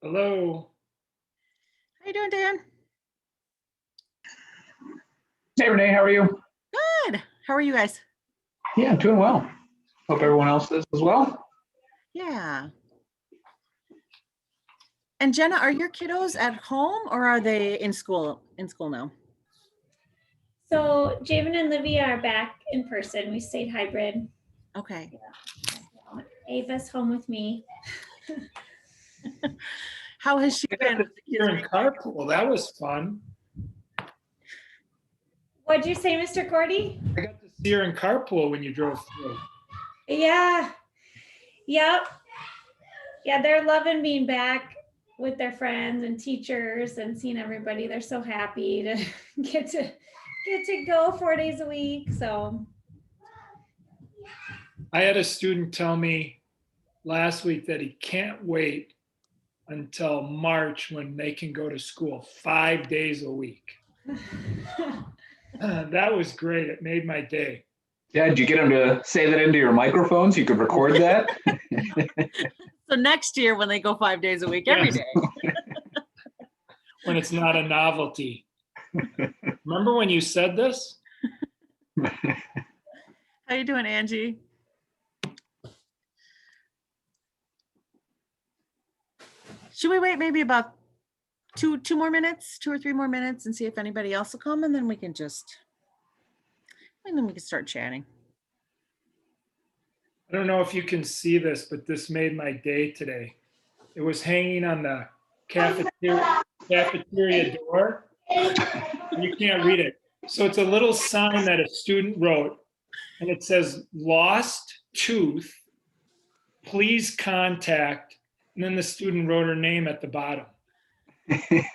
Hello. How you doing, Dan? Hey Renee, how are you? Good. How are you guys? Yeah, I'm doing well. Hope everyone else is as well. Yeah. And Jenna, are your kiddos at home or are they in school? In school now? So Javen and Livia are back in person. We stayed hybrid. Okay. Ava's home with me. How has she been with the You're in kids? carpool. That was fun. What'd you say, Mr. Gordy? I got to see her in carpool when you drove through. Yeah. Yep. Yeah, they're loving being back with their friends and teachers and seeing everybody. They're so happy to get to go 4 days a week. So I had a student tell me last week that he can't wait until March when they can go to school 5 days a week. That was great. It made my day. Yeah, did you get them to say that into your microphone so you could record that? So next year when they go 5 days a week, every Yes. day. When it's not a novelty. Remember when you said this? How you doing, Angie? Should we wait maybe about two more minutes, 2 or 3 more minutes and see if anybody else will come and then we can start chatting. I don't know if you can see this, but this made my day today. It was hanging on the cafeteria door. You can't read it. So it's a little sign that a student wrote, and it says, "Lost tooth, please contact," and then the student wrote her name at the bottom. She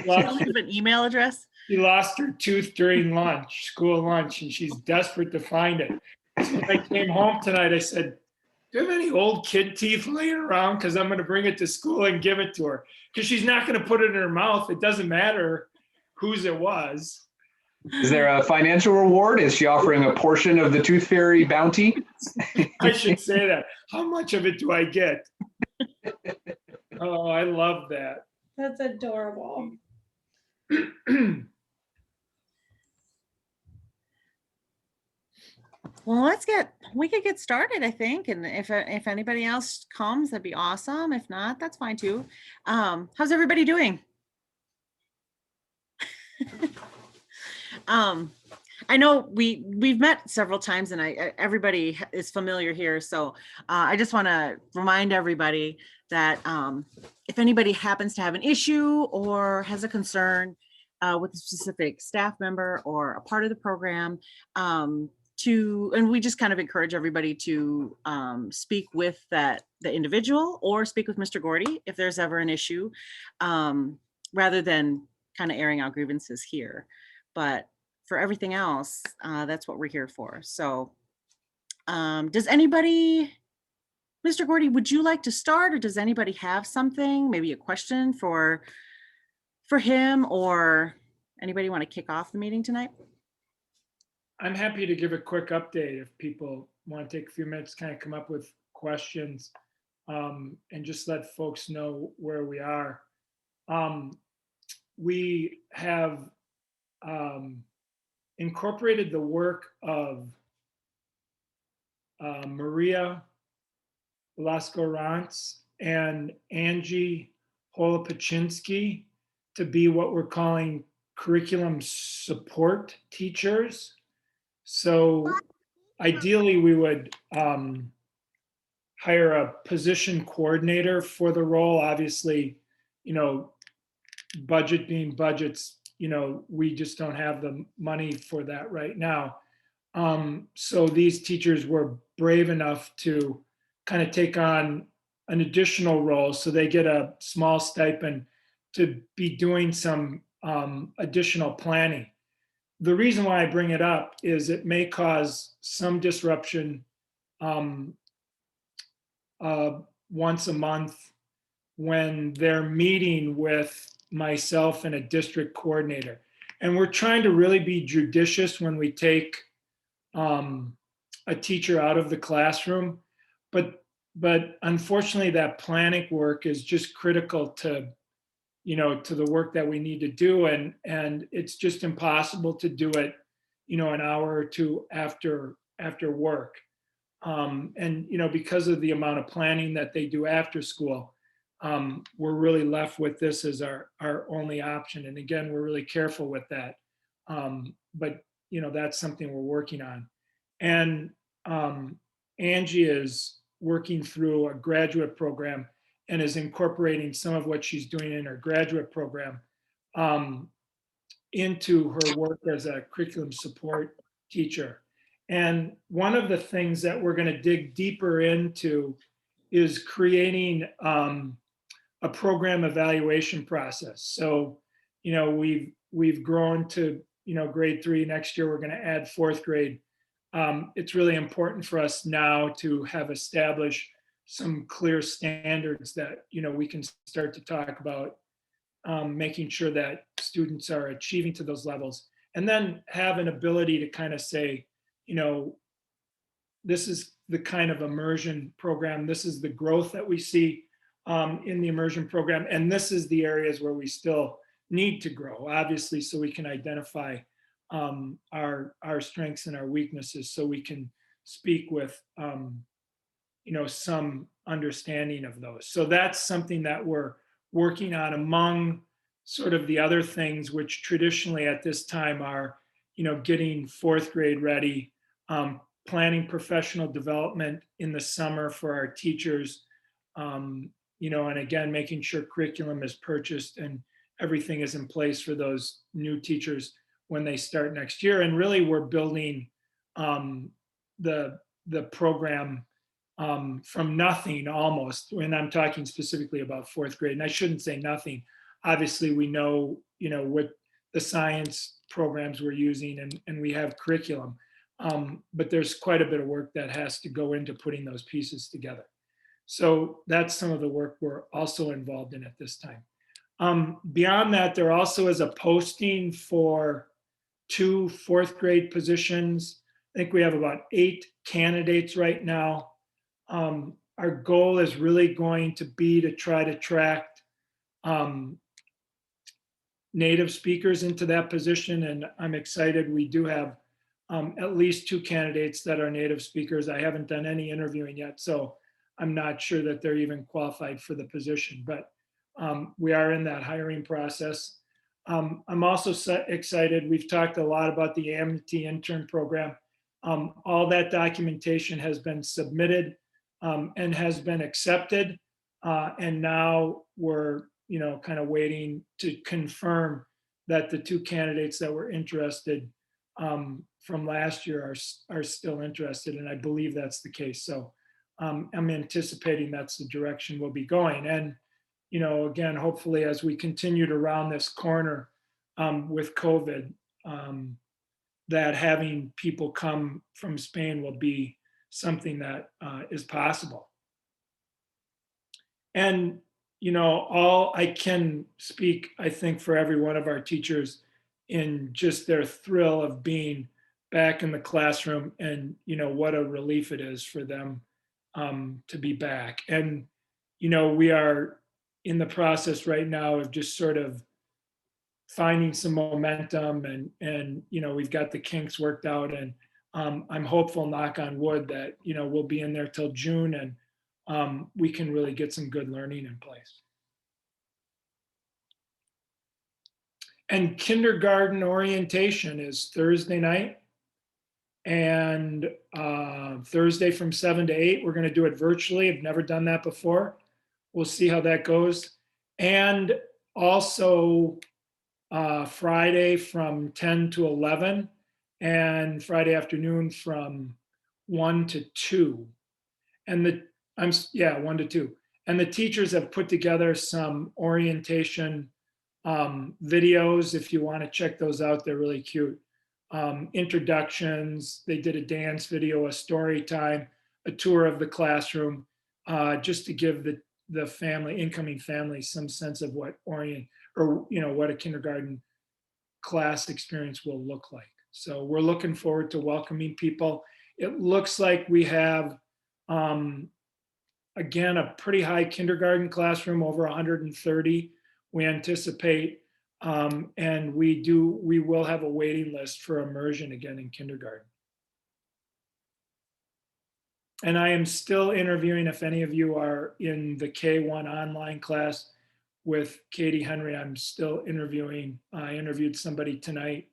don't have an email address? She lost her tooth during lunch, school lunch, and she's desperate to find it. So when I came home tonight, I said, "Do you have any old kid teeth laying around? Because I'm going to bring it to school and give it to her." Because she's not going to put it in her mouth. It doesn't matter whose it was. Is there a financial reward? Is she offering a portion of the Tooth Fairy bounty? I should say that. How much of it do I get? Oh, I love that. that's adorable. Well, we could get started, I think. And if anybody else comes, that'd be awesome. If not, that's fine too. How's everybody doing? I know we've met several times and everybody is familiar here. So I just want to remind everybody that if anybody happens to have an issue or has a concern with a specific staff member or a part of the program, and we just kind of encourage everybody to speak with the individual or speak with Mr. Gordy if there's ever an issue, rather than kind of airing out grievances here. But for everything else, that's what we're here for. So does anybody, Mr. Gordy, would you like to start, or does anybody have something, maybe a question for him, or anybody want to kick off the meeting tonight? I'm happy to give a quick update if people want to take a few minutes, kind of come up with questions, and just let folks know where we are. We have incorporated the work of Maria Velasco-Rantz and Angie Holopaczynski to be what we're calling curriculum support teachers. So ideally, we would hire a position coordinator for the role. Obviously, budget being budgets, we just don't have the money for that right now. So these teachers were brave enough to kind of take on an additional role. So they get a small stipend to be doing some additional planning. The reason why I bring it up is it may cause some disruption once a month when they're meeting with myself and a district coordinator. And we're trying to really be judicious when we take a teacher out of the classroom. But but unfortunately that planning work is just critical to, to the work that we need to do. And it's just impossible to do it, an hour or two after work. And, because of the amount of planning that they do after school, we're really left with this as our only option. And again, we're really careful with that. But, that's something we're working on. And Angie is working through a graduate program and is incorporating some of what she's doing in her graduate program um, into her work as a curriculum support teacher. And one of the things that we're going to dig deeper into is creating a program evaluation process. So, we've grown to, grade 3. Next year, we're going to add 4th grade. It's really important for us now to have established some clear standards that, we can start to talk about, making sure that students are achieving to those levels, and then have an ability to kind of say, this is the kind of immersion program, this is the growth that we see in the immersion program, and this is the areas where we still need to grow, obviously, so we can identify our strengths and our weaknesses, so we can speak with some understanding of those. So that's something that we're working on among sort of the other things, which traditionally at this time are, getting 4th grade ready, planning professional development in the summer for our teachers, and again, making sure curriculum is purchased and everything is in place for those new teachers when they start next year. And really, we're building the program from nothing almost. When I'm talking specifically about 4th grade, and I shouldn't say nothing. Obviously, we know, what the science programs we're using, and we have curriculum. But there's quite a bit of work that has to go into putting those pieces together. So that's some of the work we're also involved in at this time. Beyond that, there also is a posting for 2 4th grade positions. I think we have about 8 candidates right now. Our goal is really going to be to try to attract native speakers into that position, and I'm excited. We do have at least 2 candidates that are native speakers. I haven't done any interviewing yet, so I'm not sure that they're even qualified for the position, but we are in that hiring process. I'm also excited. We've talked a lot about the Amity intern program. All that documentation has been submitted and has been accepted. And now we're, kind of waiting to confirm that the 2 candidates that were interested from last year are still interested. And I believe that's the case. So I'm anticipating that's the direction we'll be going. And, again, hopefully as we continue to round this corner with COVID, that having people come from Spain will be something that is possible. And, all I can speak, I think, for every one of our teachers in just their thrill of being back in the classroom, and, what a relief it is for them to be back. And, we are in the process right now of just sort of finding some momentum, and we've got the kinks worked out, and I'm hopeful, knock on wood, that we'll be in there till June, and we can really get some good learning in place. And kindergarten orientation is Thursday night, and Thursday from 7 to 8. We're going to do it virtually. I've never done that before. We'll see how that goes. And also Friday from 10 to 11, and Friday afternoon from 1 to 2. And 1 to 2. And the teachers have put together some orientation videos. If you want to check those out, they're really cute. Introductions, they did a dance video, a story time, a tour of the classroom, just to give the incoming family some sense of what what a kindergarten class experience will look like. So we're looking forward to welcoming people. It looks like we have again, a pretty high kindergarten classroom, over 130, we anticipate. And we will have a waiting list for immersion again in kindergarten. And I am still interviewing, if any of you are in the K1 online class with Katie Henry, I'm still interviewing. I interviewed somebody tonight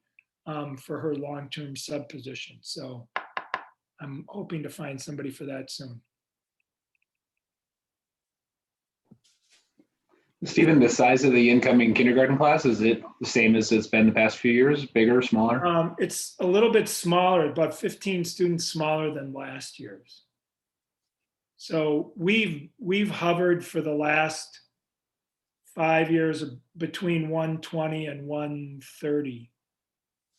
for her long-term sub position. So I'm hoping to find somebody for that soon. Stephen, the size of the incoming kindergarten class, is it the same as it's been the past few years? Bigger, smaller? It's a little bit smaller, about 15 students smaller than last year's. So we've hovered for the last 5 years between 120 and 130.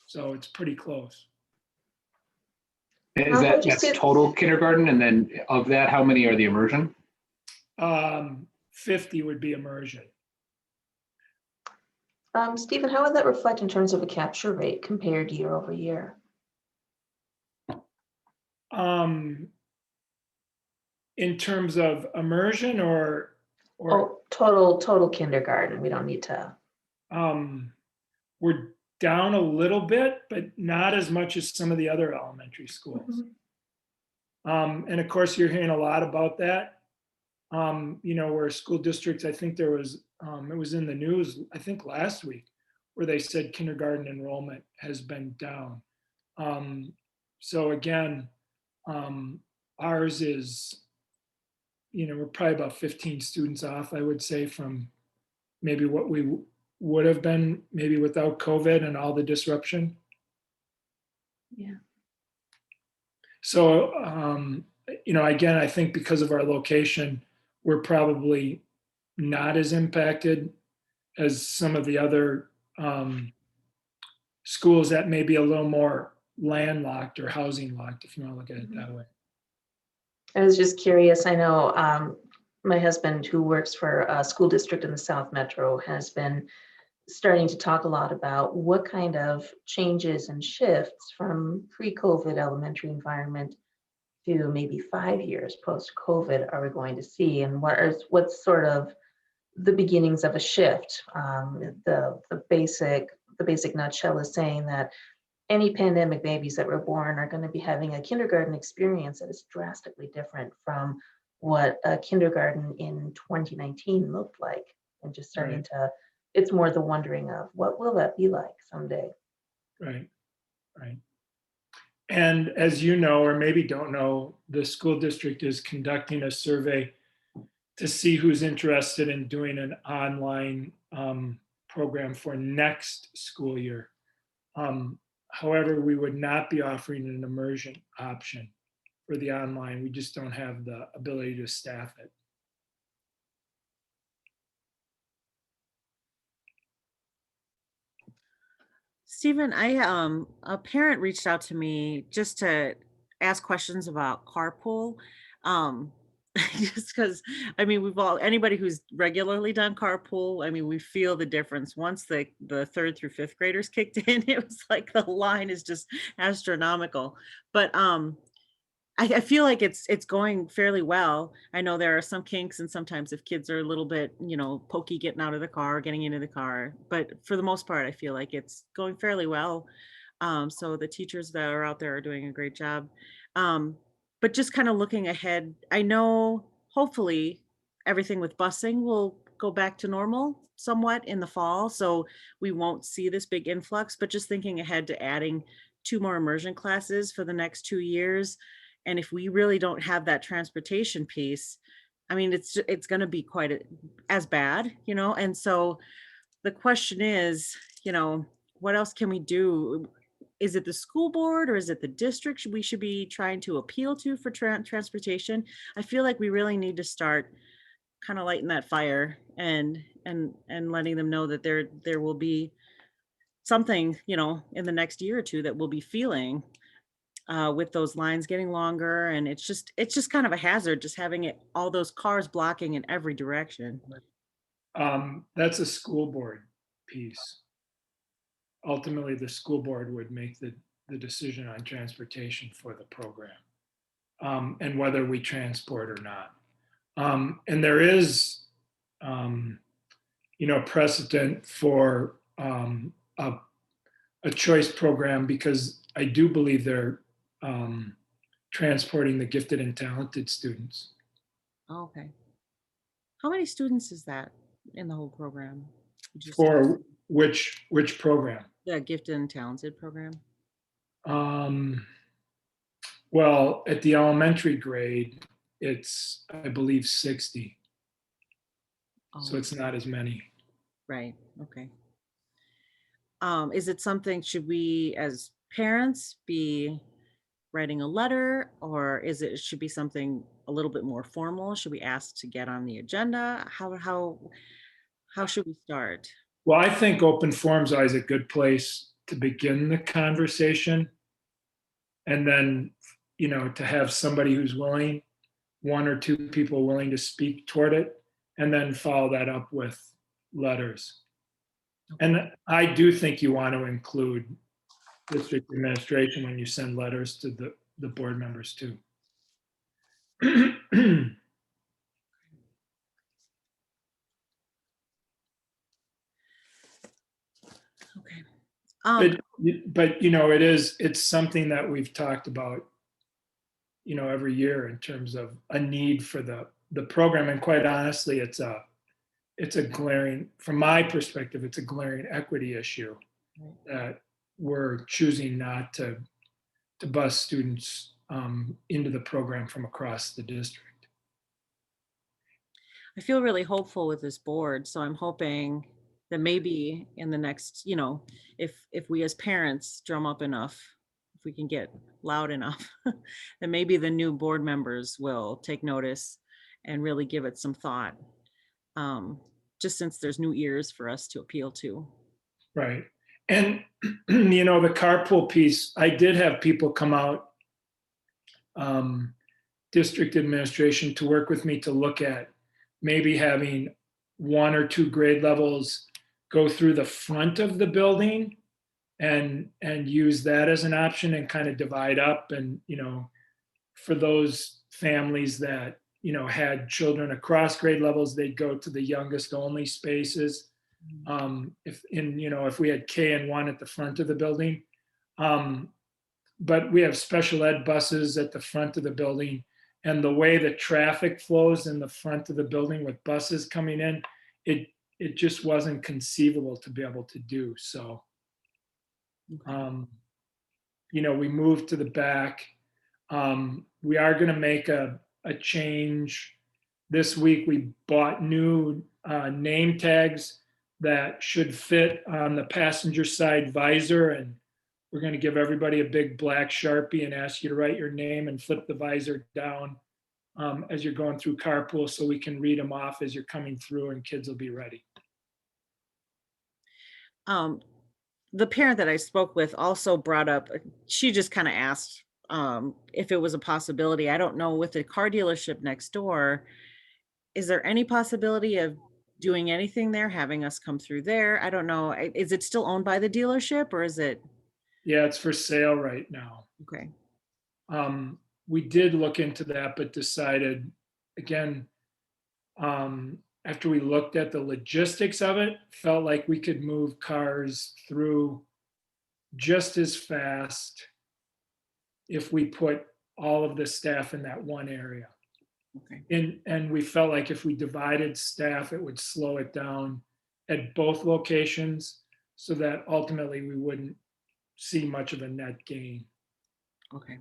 So it's pretty close. Is that's total kindergarten? And then of that, how many are the immersion? 50 would be immersion. Stephen, how would that reflect in terms of a capture rate compared year over year? In terms of immersion or Total kindergarten. We don't need to. we're down a little bit, but not as much as some of the other elementary schools. And of course, you're hearing a lot about that. Where school districts, I think there was, it was in the news, I think last week, where they said kindergarten enrollment has been down. So again, ours is, we're probably about 15 students off, I would say, from maybe what we would have been maybe without COVID and all the disruption. Yeah. So, again, I think because of our location, we're probably not as impacted as some of the other schools that may be a little more landlocked or housing locked, if you want to look at it that way. I was just curious. I know my husband, who works for a school district in the South Metro, has been starting to talk a lot about what kind of changes and shifts from pre-COVID elementary environment to maybe 5 years post-COVID are we going to see, and what's sort of the beginnings of a shift. The basic nutshell is saying that any pandemic babies that were born are going to be having a kindergarten experience that is drastically different from what a kindergarten in 2019 looked like, and just starting to, it's more the wondering of what will that be like someday. Right. And as you know, or maybe don't know, the school district is conducting a survey to see who's interested in doing an online program for next school year. However, we would not be offering an immersion option for the online. We just don't have the ability to staff it. Stephen, a parent reached out to me just to ask questions about carpool. Just because, anybody who's regularly done carpool, we feel the difference. Once the third through fifth graders kicked in, it was like the line is just astronomical. But I feel like it's going fairly well. I know there are some kinks, and sometimes if kids are a little bit, pokey getting out of the car, getting into the car, but for the most part, I feel like it's going fairly well. So the teachers that are out there are doing a great job. But just kind of looking ahead, I know hopefully everything with busing will go back to normal somewhat in the fall. So we won't see this big influx, but just thinking ahead to adding 2 more immersion classes for the next 2 years. And if we really don't have that transportation piece, it's going to be quite as bad, And so the question is, what else can we do? Is it the school board or is it the district we should be trying to appeal to for transportation? I feel like we really need to start kind of lighting that fire and letting them know that there will be something, in the next year or two that we'll be feeling with those lines getting longer. And it's just kind of a hazard, just having all those cars blocking in every direction. That's a school board piece. Ultimately, the school board would make the decision on transportation for the program, and whether we transport or not. And there is, precedent for a choice program, because I do believe they're transporting the gifted and talented students. Oh, okay. How many students is that in the whole program? Would you say? For which program? The gifted and talented program? Um, well, at the elementary grade, it's, I believe, 60. So Oh, it's not as many. right, okay. Is it something, should we as parents be writing a letter, or it should be something a little bit more formal? Should we ask to get on the agenda? How should we start? Well, I think open forum is always a good place to begin the conversation. And then, to have somebody who's willing, one or two people willing to speak toward it, and then follow that up with letters. And I do think you want to include district administration when you send letters to the board members too. Okay. But it's something that we've talked about, every year, in terms of a need for the program. And quite honestly, it's a glaring, from my perspective, it's a glaring equity issue that we're choosing not to bus students into the program from across the district. I feel really hopeful with this board, so I'm hoping that maybe in the next, if we as parents drum up enough, if we can get loud enough, then maybe the new board members will take notice and really give it some thought. Just since there's new ears for us to appeal to. Right. And, the carpool piece, I did have people come out, district administration, to work with me to look at maybe having one or two grade levels go through the front of the building and use that as an option, and kind of divide up. And, for those families that, had children across grade levels, they'd go to the youngest only spaces. If we had K and 1 at the front of the building. But we have special ed buses at the front of the building, and the way the traffic flows in the front of the building with buses coming in, it just wasn't conceivable to be able to do. So, we moved to the back. We are going to make a change this week. We bought new name tags that should fit on the passenger side visor, and we're going to give everybody a big black Sharpie and ask you to write your name and flip the visor down as you're going through carpool, so we can read them off as you're coming through, and kids will be ready. The parent that I spoke with also brought up, she just kind of asked if it was a possibility. I don't know, with the car dealership next door, is there any possibility of doing anything there, having us come through there? I don't know. Is it still owned by the dealership, or is it? Yeah, it's for sale right now. Okay. We did look into that, but decided, again, after we looked at the logistics of it, felt like we could move cars through just as fast if we put all of the staff in that one area. Okay. And we felt like if we divided staff, it would slow it down at both locations, so that ultimately we wouldn't see much of a net gain. Okay.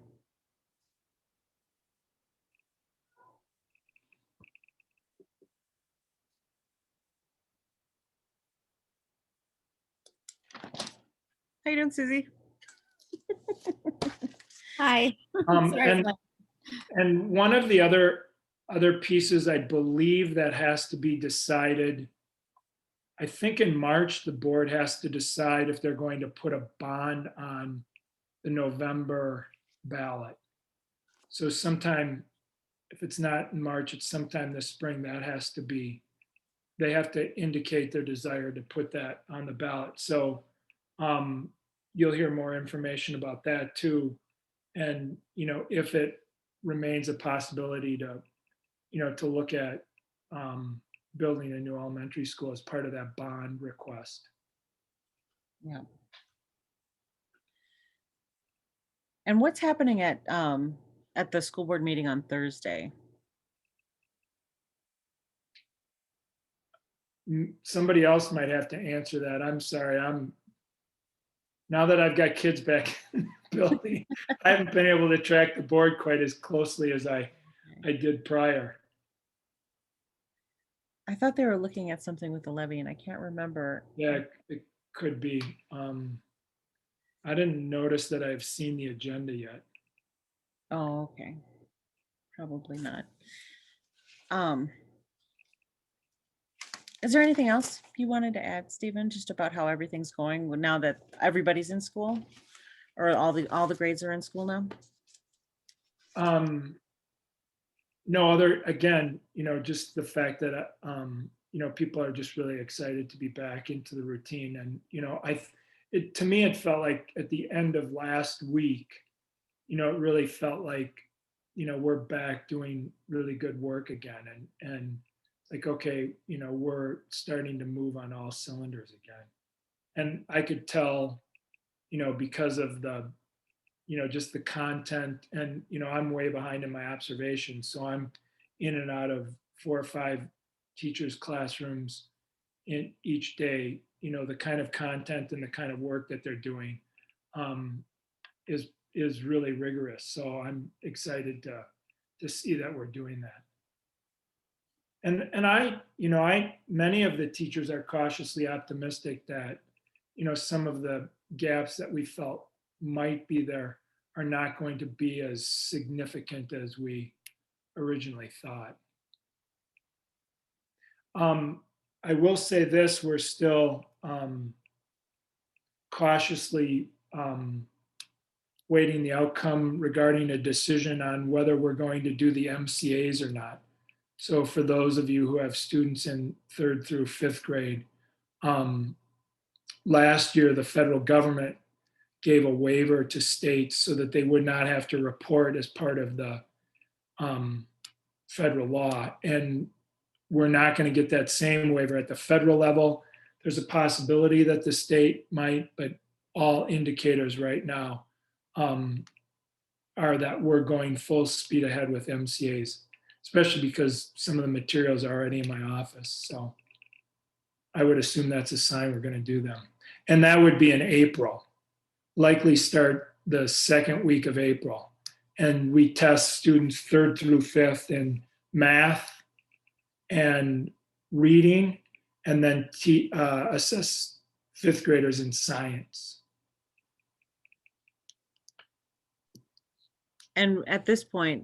How you doing, Susie? Hi. Sorry. And one of the other pieces, I believe, that has to be decided, I think in March, the board has to decide if they're going to put a bond on the November ballot. So sometime, if it's not in March, it's sometime this spring, they have to indicate their desire to put that on the ballot. So you'll hear more information about that too. And, if it remains a possibility to to look at building a new elementary school as part of that bond request. Yeah. And what's happening at the school board meeting on Thursday? Somebody else might have to answer that. I'm sorry. Now that I've got kids back in the building, I haven't been able to track the board quite as closely as I did prior. I thought they were looking at something with the levy and I can't remember. Yeah, it could be. I didn't notice that I've seen the agenda yet. Oh, okay. Probably not. Is there anything else you wanted to add, Stephen, just about how everything's going now that everybody's in school, or all the grades are in school now? No other, again, just the fact that, people are just really excited to be back into the routine. And, to me, it felt like at the end of last week, it really felt like, we're back doing really good work again. And like, okay, we're starting to move on all cylinders again. And I could tell, because of the, just the content, and, I'm way behind in my observations. So I'm in and out of 4 or 5 teachers' classrooms in each day. The kind of content and the kind of work that they're doing is really rigorous. So I'm excited to see that we're doing that. And many of the teachers are cautiously optimistic that, some of the gaps that we felt might be there are not going to be as significant as we originally thought. I will say this, we're still cautiously waiting the outcome regarding a decision on whether we're going to do the MCAs or not. So for those of you who have students in 3rd through 5th grade, last year the federal government gave a waiver to states so that they would not have to report as part of the federal law. And we're not going to get that same waiver at the federal level. There's a possibility that the state might, but all indicators right now are that we're going full speed ahead with MCAs, especially because some of the materials are already in my office. So I would assume that's a sign we're going to do them. And that would be in April, likely start the 2nd week of April. And we test students 3rd through 5th in math and reading, and then assess 5th graders in science. And at this point,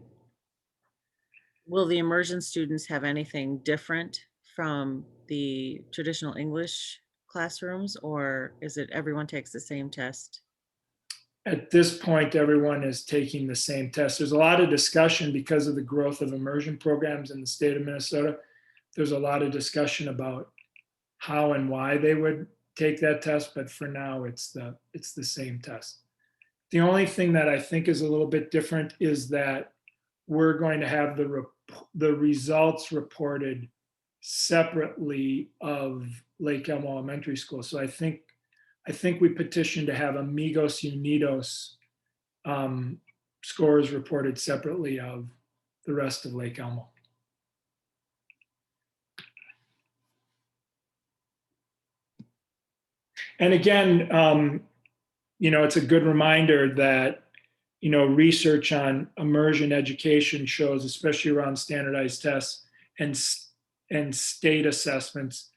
will the immersion students have anything different from the traditional English classrooms, or is it everyone takes the same test? At this point, everyone is taking the same test. There's a lot of discussion because of the growth of immersion programs in the state of Minnesota. There's a lot of discussion about how and why they would take that test, but for now, it's the same test. The only thing that I think is a little bit different is that we're going to have the results reported separately of Lake Elmo Elementary School. So I think we petitioned to have Amigos, Unidos scores reported separately of the rest of Lake Elmo. And again, it's a good reminder that, research on immersion education shows, especially around standardized tests and state assessments,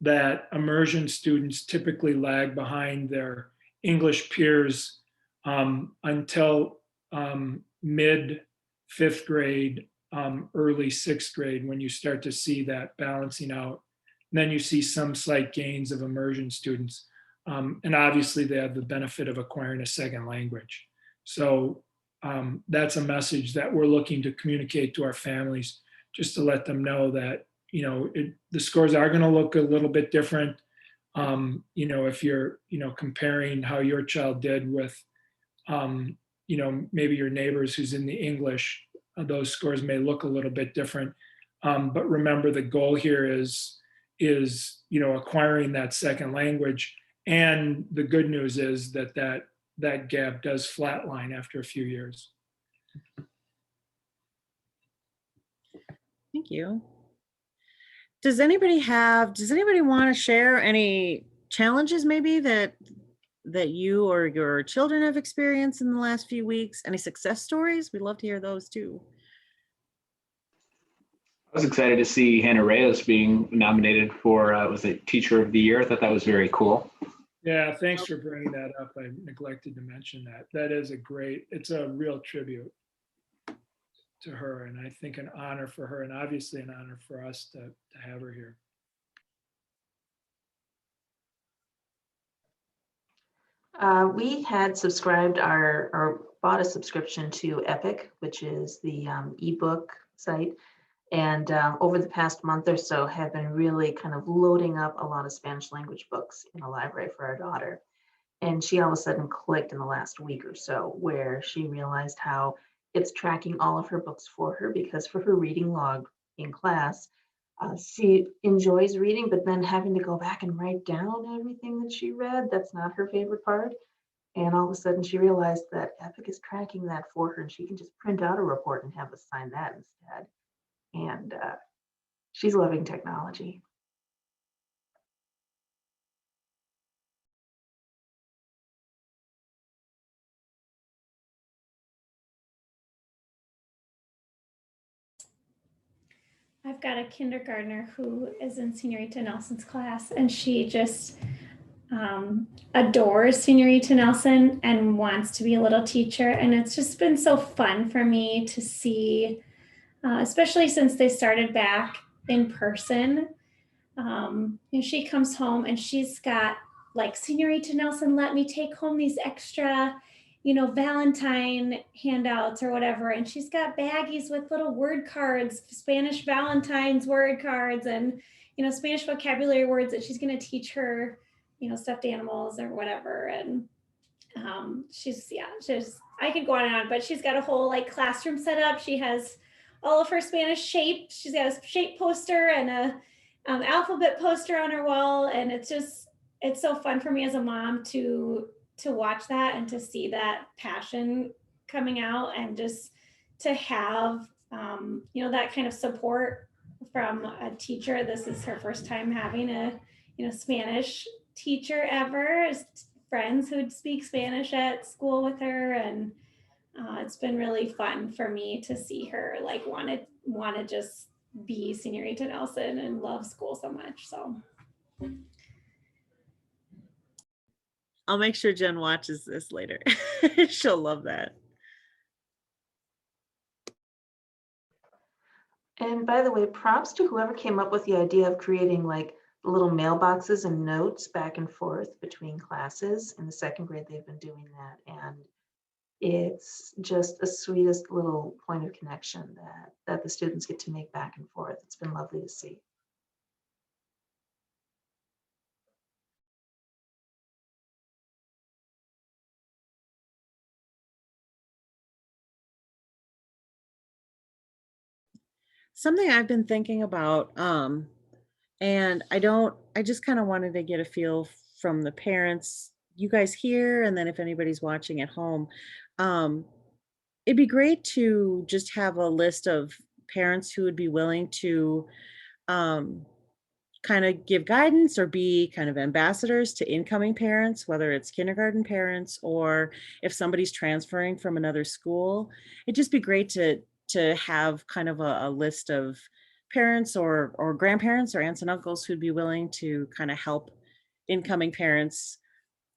that immersion students typically lag behind their English peers until mid 5th grade, early 6th grade, when you start to see that balancing out. And then you see some slight gains of immersion students. And obviously they have the benefit of acquiring a second language. So that's a message that we're looking to communicate to our families, just to let them know that, the scores are going to look a little bit different. If you're, comparing how your child did with, maybe your neighbors who's in the English, those scores may look a little bit different. But remember, the goal here is, acquiring that second language. And the good news is that gap does flatline after a few years. Thank you. Does anybody want to share any challenges maybe that you or your children have experienced in the last few weeks? Any success stories? We'd love to hear those too. I was excited to see Hannah Reyes being nominated for, was it Teacher of the Year? I thought that was very cool. Yeah, thanks for bringing that up. I neglected to mention that. That is it's a real tribute to her, and I think an honor for her, and obviously an honor for us to have her here. We had subscribed or bought a subscription to Epic, which is the ebook site. And over the past month or so have been really kind of loading up a lot of Spanish language books in the library for our daughter. And she all of a sudden clicked in the last week or so, where she realized how it's tracking all of her books for her, because for her reading log in class, she enjoys reading, but then having to go back and write down everything that she read, that's not her favorite part. And all of a sudden she realized that Epic is tracking that for her, and she can just print out a report and have us sign that instead. And she's loving technology. I've got a kindergartner who is in Senorita Nelson's class, and she just adores Senorita Nelson and wants to be a little teacher. And it's just been so fun for me to see, especially since they started back in person. She comes home and she's got like, Senorita Nelson let me take home these extra, Valentine handouts or whatever. And she's got baggies with little word cards, Spanish Valentine's word cards, and, Spanish vocabulary words that she's going to teach her, stuffed animals or whatever. And I could go on and on, but she's got a whole like classroom set up. She has all of her Spanish shape. She's got a shape poster and a alphabet poster on her wall. And it's so fun for me as a mom to watch that and to see that passion coming out, and just to have, that kind of support from a teacher. This is her first time having a, Spanish teacher ever. Friends who'd speak Spanish at school with her, and it's been really fun for me to see her like want to just be Senorita Nelson and love school so much. So I'll make sure Jen watches this later. She'll love that. And by the way, props to whoever came up with the idea of creating like little mailboxes and notes back and forth between classes. In the second grade, they've been doing that. And it's just the sweetest little point of connection that the students get to make back and forth. It's been lovely to see. Something I've been thinking about, and I just kind of wanted to get a feel from the parents, you guys here, and then if anybody's watching at home, um, it'd be great to just have a list of parents who would be willing to um, kind of give guidance or be kind of ambassadors to incoming parents, whether it's kindergarten parents or if somebody's transferring from another school. It'd just be great to have kind of a list of parents or grandparents or aunts and uncles who'd be willing to kind of help incoming parents,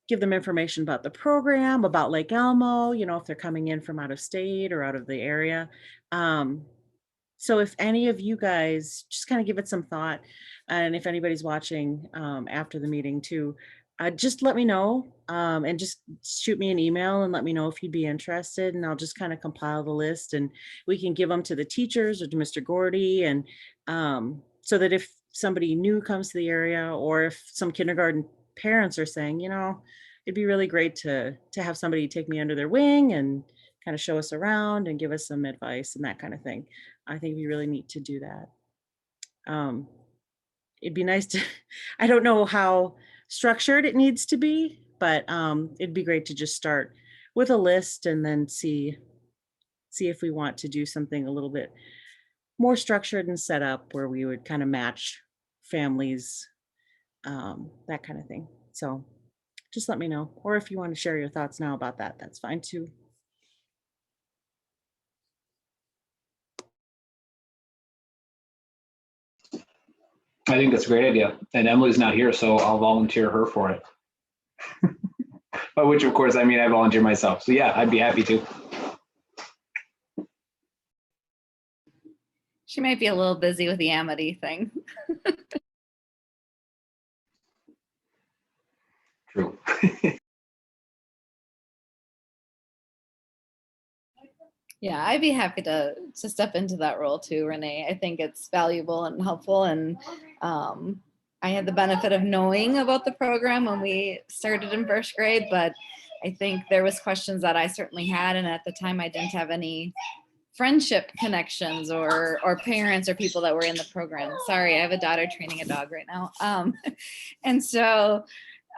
give them information about the program, about Lake Elmo, if they're coming in from out of state or out of the area. So if any of you guys just kind of give it some thought, and if anybody's watching after the meeting too, just let me know, and just shoot me an email and let me know if you'd be interested, and I'll just kind of compile the list and we can give them to the teachers or to Mr. Gordy, and so that if somebody new comes to the area, or if some kindergarten parents are saying, it'd be really great to have somebody take me under their wing and kind of show us around and give us some advice and that kind of thing. I think it'd be really neat to do that. It'd be nice to, I don't know how structured it needs to be, but it'd be great to just start with a list and then see if we want to do something a little bit more structured and set up where we would kind of match families, that kind of thing. So just let me know. Or if you want to share your thoughts now about that, that's fine too. I think that's a great idea. And Emily's not here, so I'll volunteer her for it. By which, of course, I mean, I volunteer myself. So yeah, I'd be happy to. She might be a little busy with the Amity thing. True. Yeah, I'd be happy to step into that role too, Renee. I think it's valuable and helpful. And I had the benefit of knowing about the program when we started in first grade, but I think there was questions that I certainly had. And at the time I didn't have any friendship connections or parents or people that were in the program. Sorry, I have a daughter training a dog right now. And so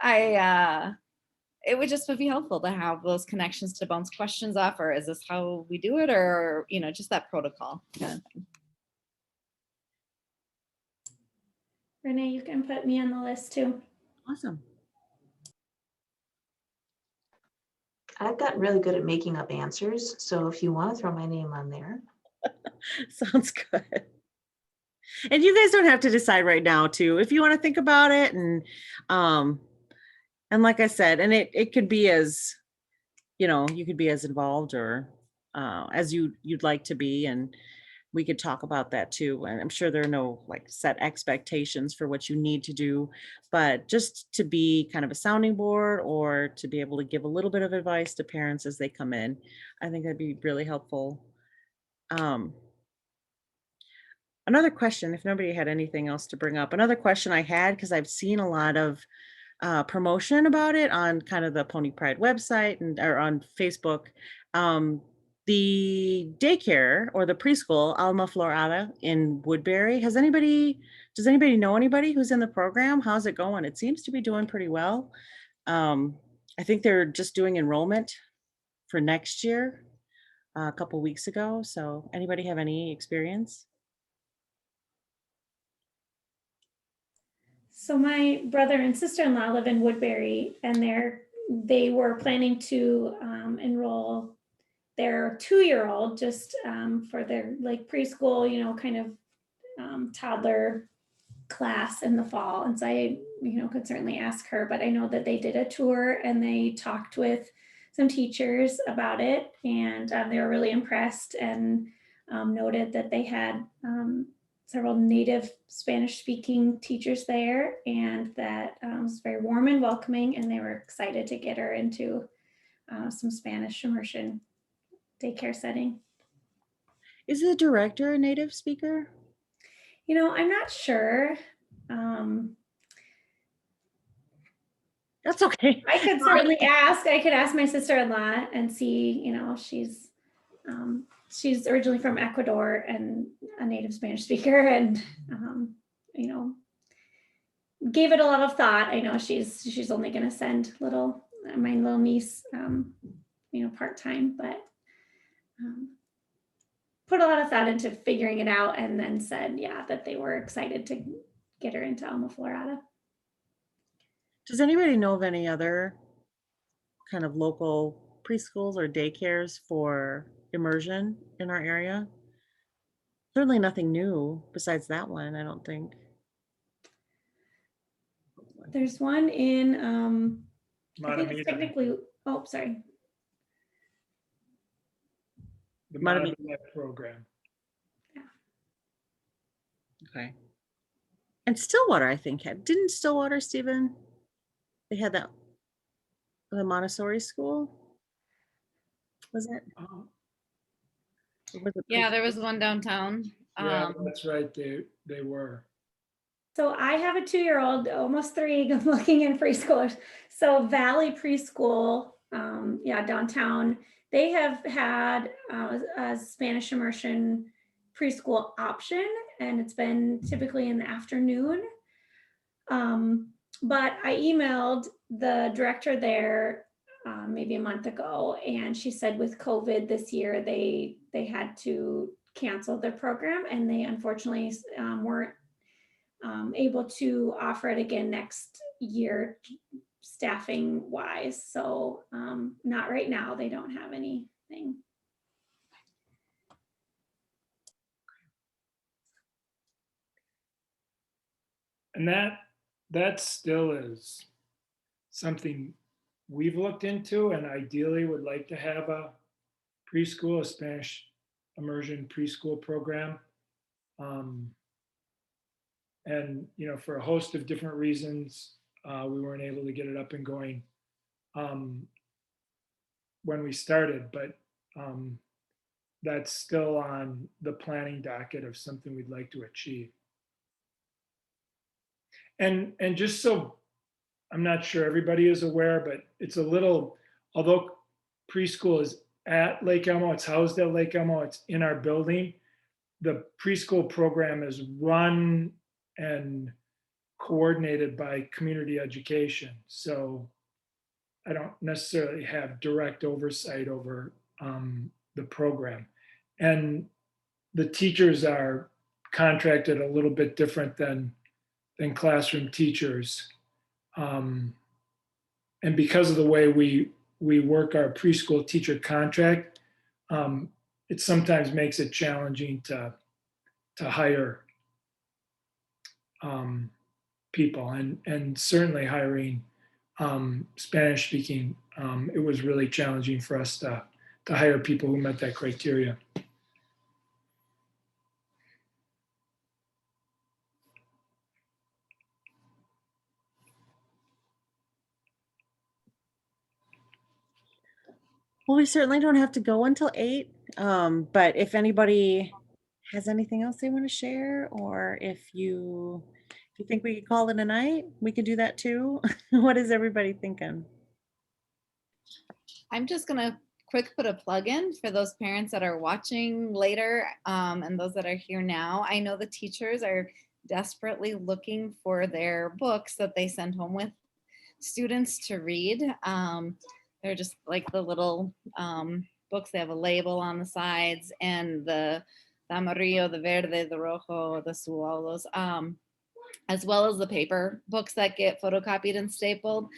it would just be helpful to have those connections to bounce questions off, or is this how we do it? Or, just that protocol kind of thing. Renee, you can put me on the list too. Awesome. I've gotten really good at making up answers, so if you want to throw my name on there. Sounds good. And you guys don't have to decide right now too. If you want to think about it and like I said, and it could be as, you could be as involved or as you'd like to be, and we could talk about that too. And I'm sure there are no like set expectations for what you need to do, but just to be kind of a sounding board or to be able to give a little bit of advice to parents as they come in, I think that'd be really helpful. Another question, if nobody had anything else to bring up, another question I had, because I've seen a lot of promotion about it on kind of the Pony Pride website or on Facebook. The daycare or the preschool Alma Florada in Woodbury. Does anybody know anybody who's in the program? How's it going? It seems to be doing pretty well. I think they're just doing enrollment for next year a couple weeks ago. So anybody have any experience? So my brother and sister-in-law live in Woodbury, and they were planning to enroll their 2-year-old just for their like preschool, kind of toddler class in the fall. And so I, could certainly ask her, but I know that they did a tour and they talked with some teachers about it, and they were really impressed and noted that they had several native Spanish speaking teachers there, and that was very warm and welcoming, and they were excited to get her into some Spanish immersion daycare setting. Is the director a native speaker? I'm not sure. That's okay. I could certainly ask. I could ask my sister-in-law and see, she's originally from Ecuador and a native Spanish speaker, and gave it a lot of thought. I know she's only going to send my little niece, part-time, but put a lot of thought into figuring it out, and then said, that they were excited to get her into Alma Florada. Does anybody know of any other kind of local preschools or daycares for immersion in our area? Certainly nothing new besides that one, I don't think. There's one in, I think it's Matamita, technically, oh, sorry. the Matamita. Matamita program. Okay. And Stillwater, I think, didn't Stillwater, Stephen? They had that, the Montessori school? Was it? Oh, Or was it Yeah, preschool? there was one downtown. yeah, that's right. They were. So I have a 2-year-old, almost 3, looking in preschoolers. So Valley Preschool, downtown, they have had a Spanish immersion preschool option, and it's been typically in the afternoon. But I emailed the director there maybe a month ago, and she said with COVID this year, they had to cancel their program, and they unfortunately weren't able to offer it again next year, staffing wise. So not right now, they don't have anything. And that still is something we've looked into, and ideally would like to have a preschool, a Spanish immersion preschool program. And, you know, for a host of different reasons, we weren't able to get it up and going when we started, but that's still on the planning docket of something we'd like to achieve. And just so I'm not sure everybody is aware, but it's a little, although preschool is at Lake Elmo, it's housed at Lake Elmo, it's in our building. The preschool program is run and coordinated by community education. So I don't necessarily have direct oversight over the program. And the teachers are contracted a little bit different than classroom teachers. And because of the way we work our preschool teacher contract, it sometimes makes it challenging to hire people, and certainly hiring Spanish speaking. It was really challenging for us to hire people who met that criteria. Well, we certainly don't have to go until 8. But if anybody has anything else they want to share, or if you think we could call it a night, we could do that too. What is everybody thinking? I'm just gonna quick put a plug in for those parents that are watching later and those that are here now. I know the teachers are desperately looking for their books that they send home with students to read. They're just like the little books. They have a label on the sides, and the amarillo, the verde, the rojo, the azul, all those, as well as the paper books that get photocopied and stapled.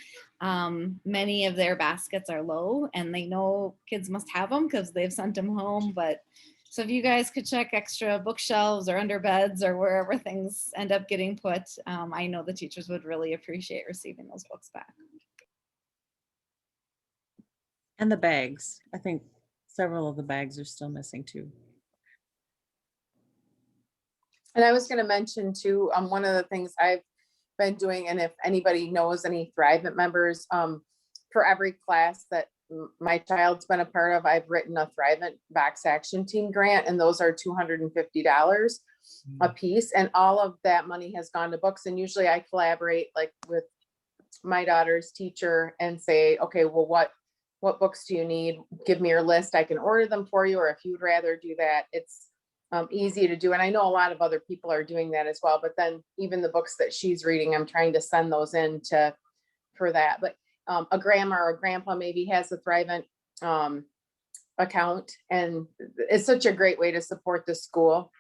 Many of their baskets are low, and they know kids must have them because they've sent them home. But so if you guys could check extra bookshelves or under beds or wherever things end up getting put, I know the teachers would really appreciate receiving those books back. And the bags. I think several of the bags are still missing too. And I was going to mention too, one of the things I've been doing, and if anybody knows any Thrivent members, for every class that my child's been a part of, I've written a Thrivent Box Action Team grant, and those are $250 a piece. And all of that money has gone to books. And usually I collaborate like with my daughter's teacher and say, okay, well, what books do you need? Give me your list. I can order them for you. Or if you'd rather do that, it's easy to do. And I know a lot of other people are doing that as well. But then even the books that she's reading, I'm trying to send those in for that. But a grandma or a grandpa maybe has a Thrivent account, and it's such a great way to support the school.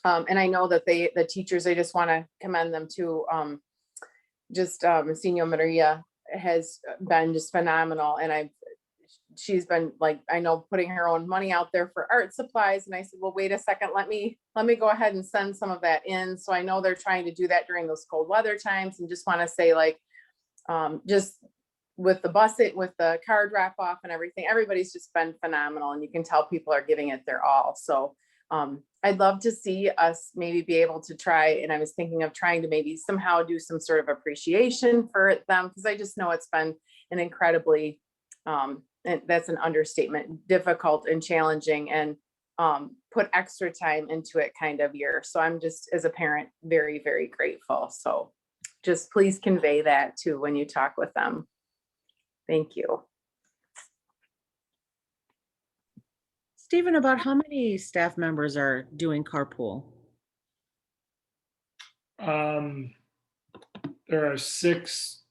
And I know that the teachers, I just want to commend them too. Senor Maria has been just phenomenal. And she's been like, I know, putting her own money out there for art supplies. And I said, well, wait a second, let me go ahead and send some of that in. So I know they're trying to do that during those cold weather times, and just want to say, like, just with the car drop off and everything, everybody's just been phenomenal, and you can tell people are giving it their all. So I'd love to see us maybe be able to try, and I was thinking of trying to maybe somehow do some sort of appreciation for them, because I just know it's been an incredibly, and that's an understatement, difficult and challenging, and put extra time into it kind of year. So I'm just, as a parent, very, very grateful. So just please convey that too when you talk with them. Thank you. Stephen, about how many staff members are doing carpool? There are 6,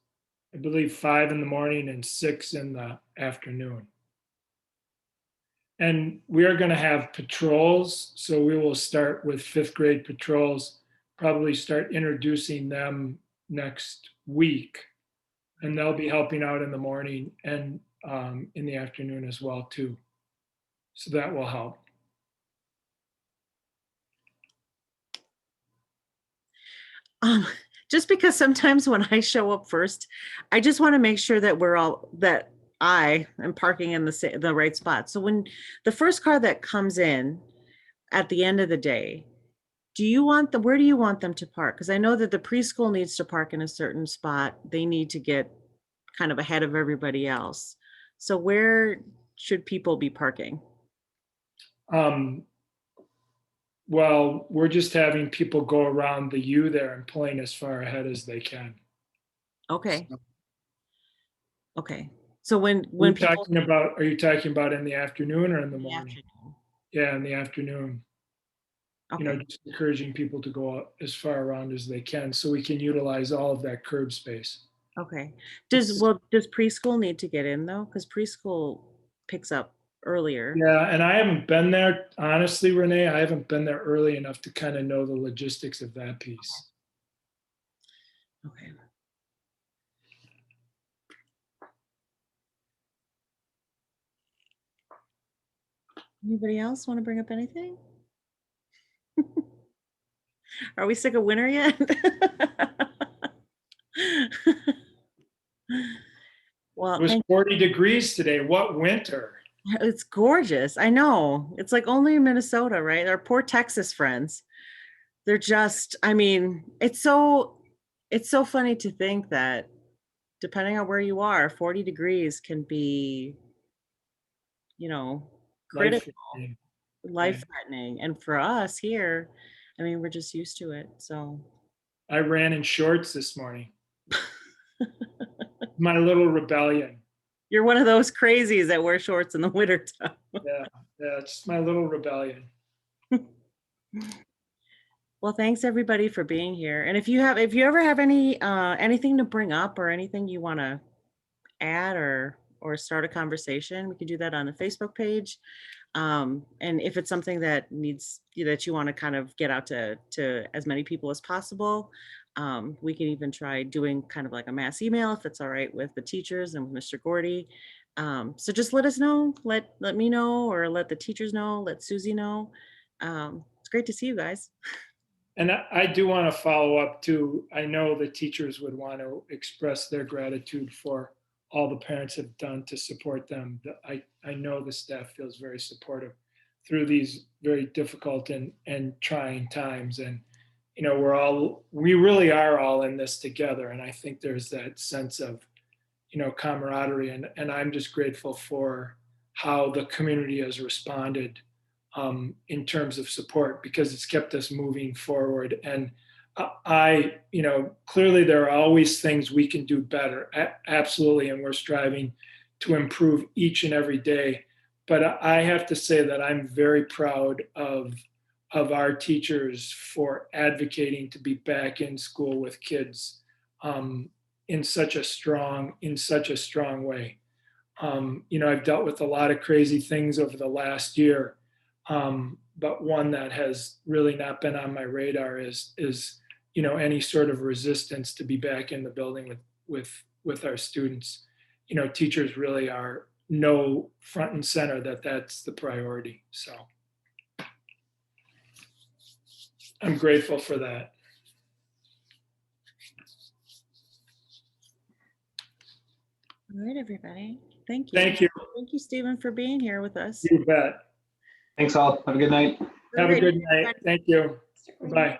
I believe 5 in the morning and 6 in the afternoon. And we are going to have patrols, so we will start with 5th grade patrols, probably start introducing them next week. And they'll be helping out in the morning and in the afternoon as well too. So that will help. Just because sometimes when I show up first, I just want to make sure that that I am parking in the right spot. So when the first car that comes in at the end of the day, where do you want them to park? Because I know that the preschool needs to park in a certain spot. They need to get kind of ahead of everybody else. So where should people be parking? Well, we're just having people go around the U there and pulling as far ahead as they can. Okay. Okay. So when Are people you talking about in the afternoon or in the in the morning? afternoon. Yeah, in the afternoon. Okay. You know, just encouraging people to go out as far around as they can so we can utilize all of that curb space. Okay. Does preschool need to get in though? Because preschool picks up earlier. Yeah, and I haven't been there, honestly, Renee, I haven't been there early enough to kind of know the logistics of that piece. Okay. Anybody else want to bring up anything? Are we sick of winter yet? Well, It was 40 degrees today. What winter? it's gorgeous. I know. It's like only in Minnesota, right? Our poor Texas friends. They're just, I mean, it's so funny to think that depending on where you are, 40 degrees can be, critical, Life-threatening. life-threatening. And for us here, I mean, we're just used to it. So I ran in shorts this morning. My little rebellion. you're one of those crazies that wear shorts in the wintertime. Yeah, it's my little rebellion. Well, thanks everybody for being here. And if you ever have anything to bring up or anything you want to add or start a conversation, we can do that on the Facebook page. And if it's something that you want to kind of get out to as many people as possible, we can even try doing kind of like a mass email if it's all right with the teachers and with Mr. Gordy. So just let us know, let me know, or let the teachers know, let Susie know. It's great to see you guys. And I do want to follow up too. I know the teachers would want to express their gratitude for all the parents have done to support them. I know the staff feels very supportive through these very difficult and trying times. And, you know, we really are all in this together. And I think there's that sense of, camaraderie. And I'm just grateful for how the community has responded in terms of support, because it's kept us moving forward. And clearly there are always things we can do better. Absolutely. And we're striving to improve each and every day. But I have to say that I'm very proud of our teachers for advocating to be back in school with kids in such a strong way. I've dealt with a lot of crazy things over the last year. But one that has really not been on my radar is any sort of resistance to be back in the building with our students. Teachers really know front and center that that's the priority. So I'm grateful for that. All right, everybody. Thank you. Thank you. Thank you, Stephen, for being here with us. You bet. Thanks all. Have a good night. Have a good night. Thank you. Bye.